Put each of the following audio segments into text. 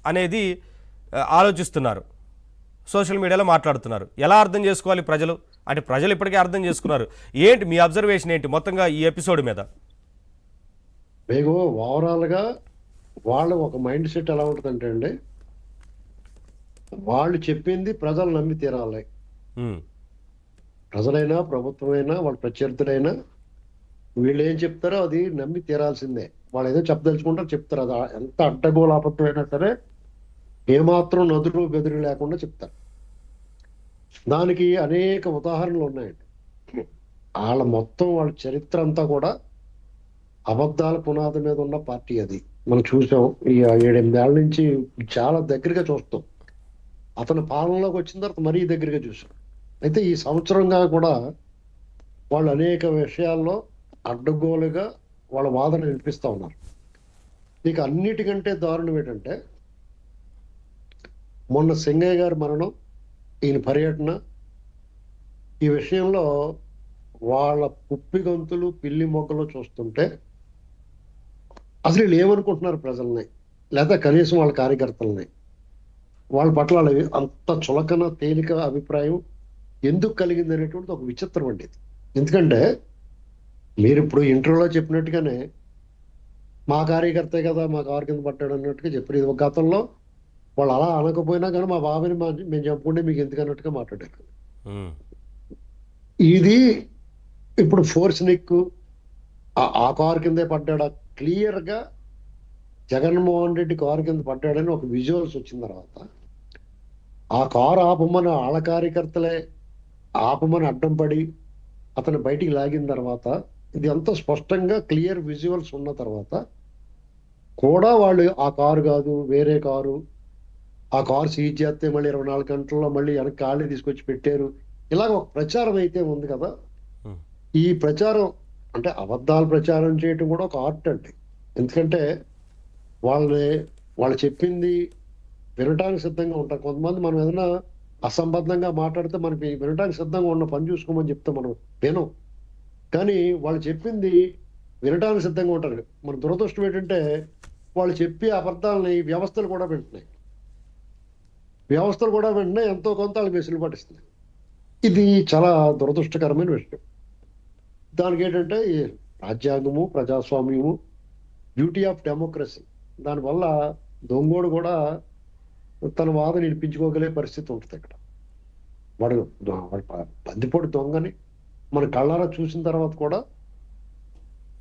అనేది ఆలోచిస్తున్నారు, సోషల్ మీడియాలో మాట్లాడుతున్నారు. ఎలా అర్థం చేసుకోవాలి ప్రజలు? అంటే ప్రజలు ఇప్పటికే అర్థం చేసుకున్నారు. ఏంటి మీ అబ్జర్వేషన్ ఏంటి మొత్తంగా ఈ ఎపిసోడ్ మీద? మీకు ఓవరాల్గా వాళ్ళ ఒక మైండ్ సెట్ ఎలా ఉంటుందంటే అండి, వాళ్ళు చెప్పింది ప్రజలు నమ్మి తీరాలి. ప్రజలైనా ప్రభుత్వమైనా వాళ్ళ ప్రత్యర్థులైనా వీళ్ళు ఏం చెప్తారో అది నమ్మి తీరాల్సిందే. వాళ్ళు ఏదో చెప్పదలుచుకుంటారో చెప్తారు. అది ఎంత అడ్డగోలు అబద్ధమైనా సరే ఏమాత్రం నదులు బెదురు లేకుండా చెప్తారు. దానికి అనేక ఉదాహరణలు ఉన్నాయండి. వాళ్ళ చరిత్ర అంతా కూడా అబద్ధాల పునాది మీద ఉన్న పార్టీ అది. మనం చూసాం ఈ 7-8 ఏళ్ల నుంచి చాలా దగ్గరగా చూస్తాం. అతను పాలనలోకి వచ్చిన తర్వాత మరీ దగ్గరగా చూసాం. అయితే ఈ సంవత్సరంగా కూడా వాళ్ళు అనేక విషయాల్లో అడ్డగోలుగా వాళ్ళ వాదన వినిపిస్తా ఉన్నారు. ఇక అన్నిటికంటే దారుణం ఏంటంటే, మొన్న సింగయ్య గారి మరణం, ఈయన పర్యటన, ఈ విషయంలో వాళ్ళ కుప్పి గొంతులు పిల్లి మొగ్గలు చూస్తుంటే అసలు వీళ్ళు ఏమనుకుంటున్నారు ప్రజల్ని, లేదా కనీసం వాళ్ళ కార్యకర్తలని, వాళ్ళ పట్ల అంత చులకన తేలిక అభిప్రాయం ఎందుకు కలిగింది అనేటువంటిది ఒక విచిత్రం అండి ఇది. ఎందుకంటే మీరు ఇప్పుడు ఇంటర్వ్యూలో చెప్పినట్టుగానే మా కార్యకర్తే కదా మా కారు కింద పట్టాడు అన్నట్టుగా చెప్పారు. ఇది ఒక గతంలో వాళ్ళు అలా అనకపోయినా కానీ మా బాబాని మేము చెప్పుకుంటే మీకు ఎందుకు అన్నట్టుగా మాట్లాడారు. ఇది ఇప్పుడు ఫోర్స్ నిక్ ఆ కారు కిందే పడ్డాడా, క్లియర్ గా జగన్మోహన్ రెడ్డి కారు కింద పడ్డాడని ఒక విజువల్స్ వచ్చిన తర్వాత ఆ కారు ఆపమని వాళ్ళ కార్యకర్తలే ఆపమని అడ్డం పడి అతను బయటికి లాగిన తర్వాత, ఇది అంత స్పష్టంగా క్లియర్ విజువల్స్ ఉన్న తర్వాత కూడా వాళ్ళు ఆ కారు కాదు వేరే కారు, ఆ కారు సీజ్ చేస్తే మళ్ళీ 24 గంటల్లో మళ్ళీ వెనక్కి కాళ్ళని తీసుకొచ్చి పెట్టారు, ఇలాగ ఒక ప్రచారం అయితే ఉంది కదా. ఈ ప్రచారం అంటే అబద్ధాలు ప్రచారం చేయటం కూడా ఒక ఆర్ట్ అండి. ఎందుకంటే వాళ్ళు చెప్పింది వినటానికి సిద్ధంగా ఉంటారు. కొంతమంది మనం ఏదైనా అసంబద్ధంగా మాట్లాడితే మనకి వినటానికి సిద్ధంగా ఉన్న పని చూసుకోమని చెప్తే మనం వినం. కానీ వాళ్ళు చెప్పింది వినటానికి సిద్ధంగా ఉంటారు. మన దురదృష్టం ఏంటంటే వాళ్ళు చెప్పే అబద్ధాలని వ్యవస్థలు కూడా వింటున్నాయి. ఎంతో కొంత వాళ్ళకి వెసులు పట్టిస్తున్నాయి. ఇది చాలా దురదృష్టకరమైన విషయం. దానికి ఏంటంటే ఈ రాజ్యాంగము, ప్రజాస్వామ్యము, బ్యూటీ ఆఫ్ డెమోక్రసీ, దానివల్ల దొంగోడు కూడా తన వాదన వినిపించుకోగలిగే పరిస్థితి ఉంటుంది. ఇక్కడ వాడు బందిపోటు దొంగని మన కళ్ళారా చూసిన తర్వాత కూడా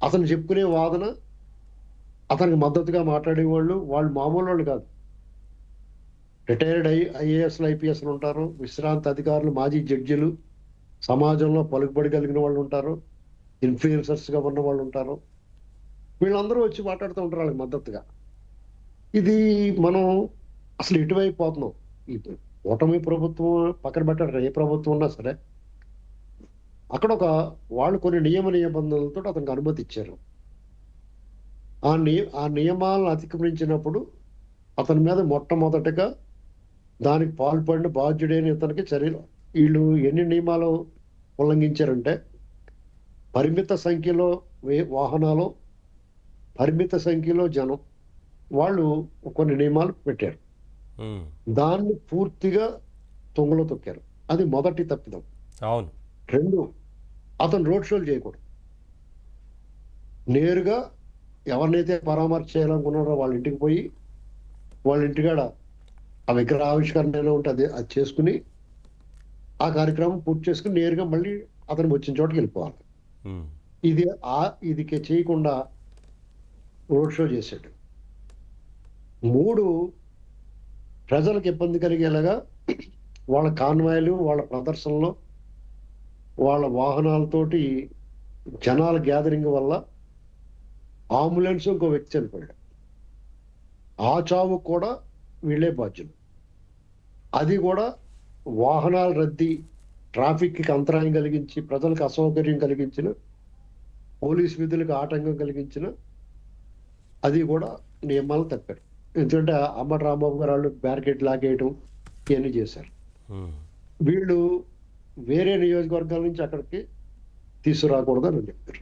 అతను చెప్పుకునే వాదన, అతనికి మద్దతుగా మాట్లాడేవాళ్ళు వాళ్ళు మామూలు వాళ్ళు కాదు. రిటైర్డ్ ఐఏఎస్లు ఐపీఎస్లు ఉంటారు, విశ్రాంతి అధికారులు, మాజీ జడ్జిలు, సమాజంలో పలుకుబడి కలిగిన వాళ్ళు ఉంటారు, ఇన్ఫ్లుయెన్సర్స్గా ఉన్న వాళ్ళు ఉంటారు. వీళ్ళందరూ వచ్చి మాట్లాడుతూ ఉంటారు వాళ్ళకి మద్దతుగా. ఇది మనం అసలు ఇటువైపు పోతున్నాం. ఈ ఓటమి ప్రభుత్వం పక్కన పెట్టారు, ఏ ప్రభుత్వం ఉన్నా సరే అక్కడ వాళ్ళు కొన్ని నిబంధనలతో అతనికి అనుమతి ఇచ్చారు. ఆ నియమాలను అతిక్రమించినప్పుడు అతని మీద మొట్టమొదటిగా దానికి పాల్పడిన బాధ్యుడైన ఇతనికి చర్యలు. వీళ్ళు ఎన్ని నియమాలు ఉల్లంఘించారంటే, పరిమిత సంఖ్యలో వాహనాలు, పరిమిత సంఖ్యలో జనం, వాళ్ళు కొన్ని నియమాలు పెట్టారు. దాన్ని పూర్తిగా తొంగలో తొక్కారు. అది మొదటి తప్పిదం. అవును. 2, అతను రోడ్ షోలు చేయకూడదు. నేరుగా ఎవరినైతే పరామర్శ చేయాలనుకున్నారో వాళ్ళ ఇంటికి పోయి, వాళ్ళ ఇంటికాడ ఆ విగ్రహ ఆవిష్కరణ ఉంటే అది చేసుకుని ఆ కార్యక్రమం పూర్తి చేసుకుని నేరుగా మళ్ళీ అతను వచ్చిన చోటకి వెళ్ళిపోవాలి. ఇది చేయకుండా రోడ్ షో చేశాడు. 3, ప్రజలకు ఇబ్బంది కలిగేలాగా వాళ్ళ కాన్వాయ్లు, వాళ్ళ ప్రదర్శనలో, వాళ్ళ వాహనాలతోటి జనాల గ్యాదరింగ్ వల్ల అంబులెన్స్ ఇంకో వ్యక్తి చనిపోయాడు. ఆ చావు కూడా వీళ్ళే బాధ్యులు. అది కూడా వాహనాల రద్దీ, ట్రాఫిక్కి అంతరాయం కలిగించి, ప్రజలకు అసౌకర్యం కలిగించిన, పోలీస్ విధులకు ఆటంకం కలిగించిన, అది కూడా నియమాలు తప్పారు. ఎందుకంటే అమ్మటి రాంబాబు గారు వాళ్ళు బ్యారికేడ్ లాగేయటం ఇవన్నీ చేశారు. వీళ్ళు వేరే నియోజకవర్గాల నుంచి అక్కడికి తీసుకురాకూడదని చెప్పారు.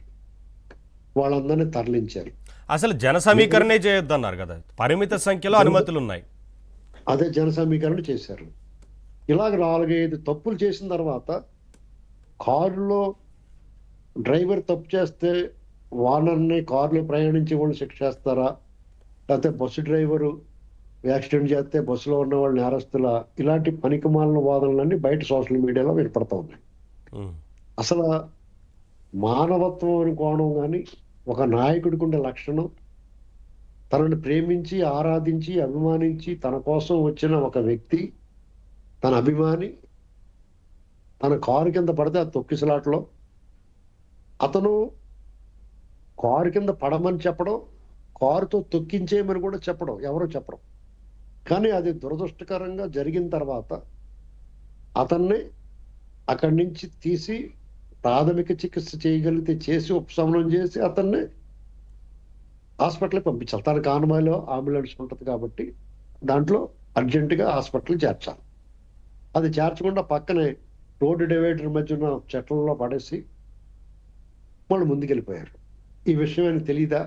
వాళ్ళందరినీ తరలించారు. అసలు జన సమీకరణే చేయొద్దన్నారు కదా, పరిమిత సంఖ్యలో అనుమతులు ఉన్నాయి. అదే జన సమీకరణ చేశారు. ఇలాగ 4-5 తప్పులు చేసిన తర్వాత కారులో డ్రైవర్ తప్పు చేస్తే వానర్ని కారులో ప్రయాణించే వాళ్ళని శిక్ష చేస్తారా, లేకపోతే బస్సు డ్రైవరు యాక్సిడెంట్ చేస్తే బస్సులో ఉన్న వాళ్ళు నేరస్తుల, ఇలాంటి పనికిమాలిన వాదనలన్నీ బయట సోషల్ మీడియాలో వినపడతా ఉన్నాయి. ఉమ్, అసలు మానవత్వం అని కోణం కానీ, ఒక నాయకుడికి ఉండే లక్షణం, తనని ప్రేమించి ఆరాధించి అభిమానించి తన కోసం వచ్చిన ఒక వ్యక్తి, తన అభిమాని తన కారు కింద పడితే ఆ తొక్కిసలాట్లో అతను కారు కింద పడమని చెప్పడం, కారుతో తొక్కించేయమని కూడా చెప్పడం, ఎవరో చెప్పడం. కానీ అది దురదృష్టకరంగా జరిగిన తర్వాత అతన్ని అక్కడి నుంచి తీసి ప్రాథమిక చికిత్స చేయగలిగితే చేసి ఉపశమనం చేసి అతన్ని హాస్పిటల్కి పంపించాలి. తన కాన్వాయ్లో అంబులెన్స్ ఉంటుంది కాబట్టి దాంట్లో అర్జెంటుగా హాస్పిటల్కి చేర్చాలి. అది చేర్చకుండా పక్కనే రోడ్డు డివైడర్ మధ్య ఉన్న చెట్లలో పడేసి వాళ్ళు ముందుకెళ్ళిపోయారు. ఈ విషయం ఆయనకు తెలీదా?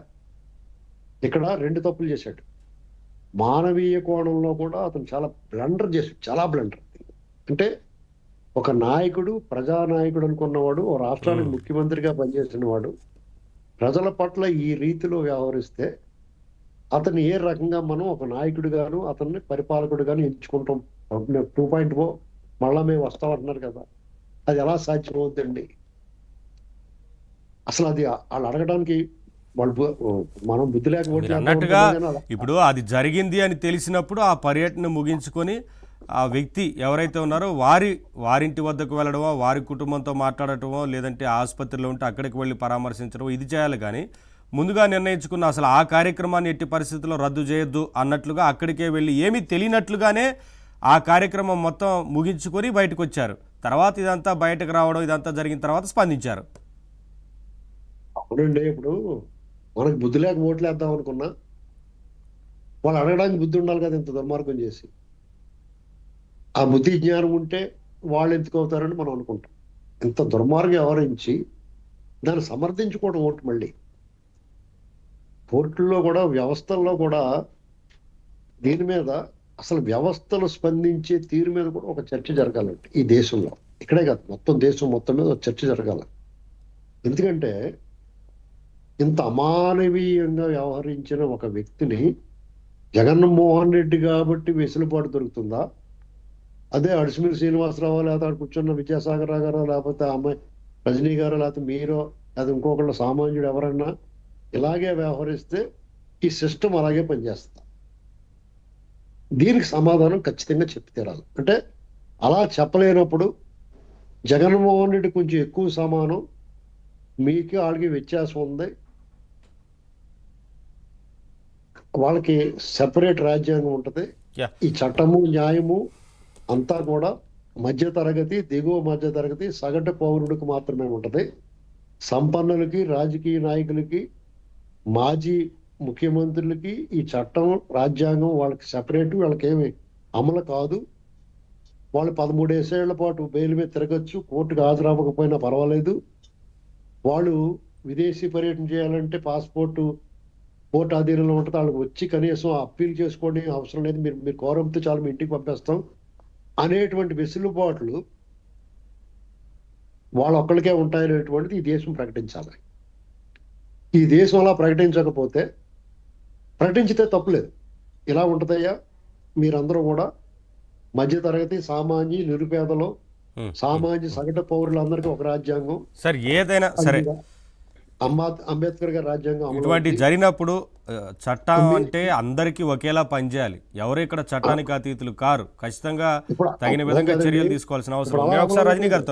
ఇక్కడ 2 తప్పులు చేశాడు. మానవీయ కోణంలో కూడా అతను చాలా బ్లండర్ చేశాడు, చాలా బ్లండర్. అంటే ఒక నాయకుడు, ప్రజానాయకుడు అనుకున్నవాడు, ఓ రాష్ట్రానికి ముఖ్యమంత్రిగా పనిచేసిన వాడు ప్రజల పట్ల ఈ రీతిలో వ్యవహరిస్తే అతను ఏ రకంగా మనం ఒక నాయకుడిగాను అతన్ని పరిపాలకుడిగాను ఎంచుకుంటాం? 2.0 మళ్ళా మేము వస్తామంటున్నారు కదా, అది ఎలా సాధ్యమవుతుందండి? అసలు అది వాళ్ళు అడగడానికి వాళ్ళు మనం బుద్ధి మీరు లేకపోతే అన్నట్టుగా ఇప్పుడు అది జరిగింది అని తెలిసినప్పుడు ఆ పర్యటన ముగించుకొని ఆ వ్యక్తి ఎవరైతే ఉన్నారో వారింటి వద్దకు వెళ్ళడమో, వారి కుటుంబంతో మాట్లాడటమో, లేదంటే ఆసుపత్రిలో ఉంటే అక్కడికి వెళ్ళి పరామర్శించడం, ఇది చేయాలి. కానీ ముందుగా నిర్ణయించుకున్న అసలు ఆ కార్యక్రమాన్ని ఎట్టి పరిస్థితుల్లో రద్దు చేయొద్దు అన్నట్లుగా అక్కడికే వెళ్ళి ఏమీ తెలియనట్లుగానే ఆ కార్యక్రమం మొత్తం ముగించుకొని బయటకు వచ్చారు. తర్వాత ఇదంతా బయటకు రావడం, ఇదంతా జరిగిన తర్వాత స్పందించారు. అవునండి. ఇప్పుడు మనకు బుద్ధి లేక ఓట్లు వేద్దాం అనుకున్నా వాళ్ళు అడగడానికి బుద్ధి ఉండాలి కదా, ఇంత దుర్మార్గం చేసి. ఆ బుద్ధి జ్ఞానం ఉంటే వాళ్ళు ఎందుకు అవుతారని మనం అనుకుంటాం. ఇంత దుర్మార్గం వ్యవహరించి దాన్ని సమర్థించుకోవడం ఓటు. మళ్ళీ కోర్టుల్లో కూడా, వ్యవస్థల్లో కూడా దీని మీద అసలు వ్యవస్థలు స్పందించే తీరు మీద కూడా ఒక చర్చ జరగాలండి ఈ దేశంలో. ఇక్కడే కాదు, మొత్తం దేశం మొత్తం మీద ఒక చర్చ జరగాలి. ఎందుకంటే ఇంత అమానవీయంగా వ్యవహరించిన ఒక వ్యక్తిని జగన్మోహన్ రెడ్డి కాబట్టి వెసులుబాటు దొరుకుతుందా? అదే అడిసిమిరి శ్రీనివాసరావు, లేకపోతే అక్కడ కూర్చున్న విద్యాసాగర్ రావు గారు, లేకపోతే అమ్మాయి రజనీ గారు, లేకపోతే మీరో, లేకపోతే ఇంకొకళ్ళు సామాన్యుడు ఎవరన్నా ఇలాగే వ్యవహరిస్తే ఈ సిస్టమ్ అలాగే పనిచేస్తుంది. దీనికి సమాధానం ఖచ్చితంగా చెప్పి తీరాలి. అంటే అలా చెప్పలేనప్పుడు జగన్మోహన్ రెడ్డి కొంచెం ఎక్కువ సమానం, మీకు వాళ్ళకి వ్యత్యాసం ఉంది, వాళ్ళకి సెపరేట్ రాజ్యాంగం ఉంటుంది, ఈ చట్టము న్యాయము అంతా కూడా మధ్యతరగతి, దిగువ మధ్యతరగతి, సగటు పౌరుడికి మాత్రమే ఉంటుంది. సంపన్నులకి, రాజకీయ నాయకులకి, మాజీ ముఖ్యమంత్రులకి ఈ చట్టం రాజ్యాంగం వాళ్ళకి సెపరేట్, వాళ్ళకి ఏమి అమలు కాదు. వాళ్ళు 13 ఏళ్ల పాటు బెయిల్ మీద తిరగచ్చు, కోర్టుకు హాజరవ్వకపోయినా పర్వాలేదు. వాళ్ళు విదేశీ పర్యటన చేయాలంటే పాస్పోర్టు కోర్టు అధీనంలో ఉంటుంది, వాళ్ళకి వచ్చి కనీసం అప్పీల్ చేసుకోండి అవసరం లేదు, మీరు కోరంతో చాలు మీ ఇంటికి పంపిస్తాం అనేటువంటి వెసులుబాట్లు వాళ్ళొక్కడికే ఉంటాయనేటువంటిది ఈ దేశం ప్రకటించాలి. ఈ దేశం అలా ప్రకటించకపోతే, ప్రకటించితే తప్పులేదు. ఇలా ఉంటుందయ్యా, మీరందరూ కూడా మధ్యతరగతి, సామాన్య, నిరుపేదలు, సామాన్య సగటు పౌరులందరికీ ఒక రాజ్యాంగం. సార్ ఏదైనా సరే అంబేద్కర్ గారి రాజ్యాంగం ఇటువంటి జరిగినప్పుడు చట్టం అంటే అందరికీ ఒకేలా పనిచేయాలి. ఎవరు ఇక్కడ చట్టానికి అతీతులు కారు. ఖచ్చితంగా తగిన విధంగా చర్యలు తీసుకోవాల్సిన అవసరం ఉంది. ఒకసారి రజనీ గారితో